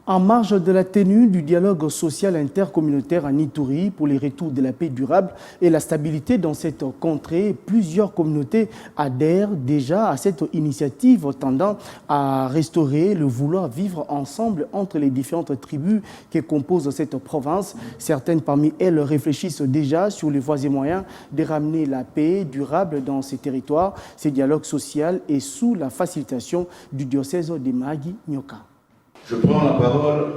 En marge de la tenue du dialogue social intercommunautaire en Ituri pour les retours de la paix durable et la stabilité dans cette contrée, plusieurs communautés adhèrent déjà à cette initiative tendant à restaurer le vouloir vivre ensemble entre les différentes tribus qui composent cette province. Certaines parmi elles réfléchissent déjà sur les voies et moyens de ramener la paix durable dans ces territoires. Ce dialogue social est sous la facilitation du diocèse de Mahagi-Nyoka. Je prends la parole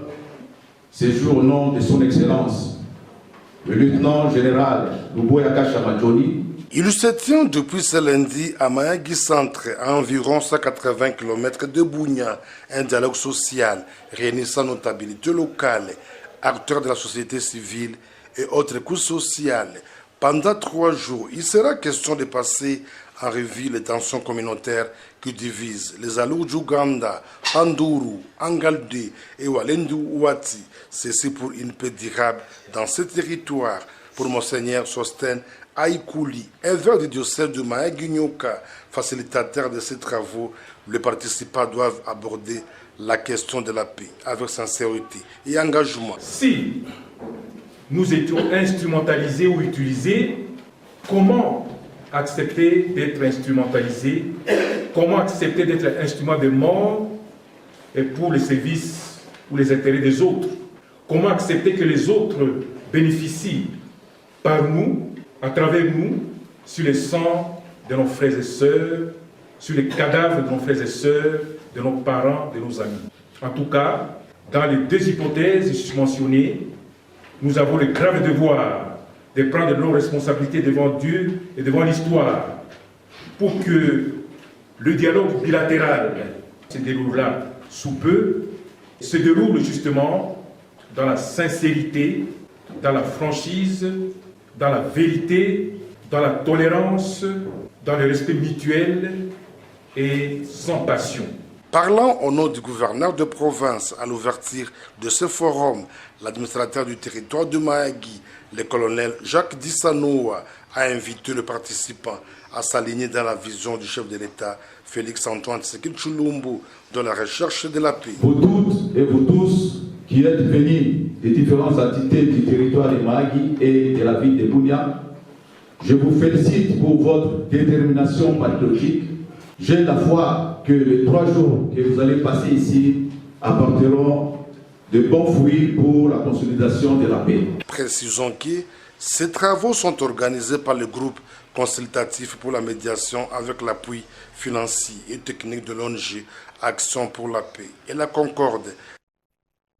ce jour au nom de son Excellence, le lieutenant général Luboyaka Chamadjoni. Il se tient depuis ce lundi à Mahagi Centre, à environ 180 km de Bunia, un dialogue social réunissant notabilités locales, acteurs de la société civile et autres couches sociales. Pendant 3 jours, il sera question de passer en revue les tensions communautaires qui divisent les Alou d'Ouganda, Panduru, Angalde et Walendu Ouati. Ceci pour une paix durable dans ce territoire. Pour Monseigneur Sosten Aïkouli, évêque du diocèse de Mahagi-Nyoka, facilitateur de ces travaux, les participants doivent aborder la question de la paix avec sincérité et engagement. Si nous étions instrumentalisés ou utilisés, comment accepter d'être instrumentalisés? Comment accepter d'être instrument de mort et pour les services ou les intérêts des autres? Comment accepter que les autres bénéficient par nous, à travers nous, sur le sang de nos frères et sœurs, sur les cadavres de nos frères et sœurs, de nos parents, de nos amis? En tout cas, dans les 2 hypothèses mentionnées, nous avons le grave devoir de prendre nos responsabilités devant Dieu et devant l'histoire pour que le dialogue bilatéral se déroule là sous peu, se déroule justement dans la sincérité, dans la franchise, dans la vérité, dans la tolérance, dans le respect mutuel et sans passion. Parlant au nom du gouverneur de province à l'ouverture de ce forum, l'administrateur du territoire de Mahagi, le colonel Jacques Dissanoa, a invité le participant à s'aligner dans la vision du chef de l'État, Félix-Antoine Tshisekedi Tshilombo, dans la recherche de la paix. Vous toutes et vous tous qui êtes venus des différentes entités du territoire de Mahagi et de la ville de Bunia, je vous félicite pour votre détermination patriotique. J'ai la foi que les 3 jours que vous allez passer ici apporteront de bons fruits pour la consolidation de la paix. Précisons que ces travaux sont organisés par le groupe consultatif pour la médiation avec l'appui financier et technique de l'ONG Action pour la paix et la Concorde.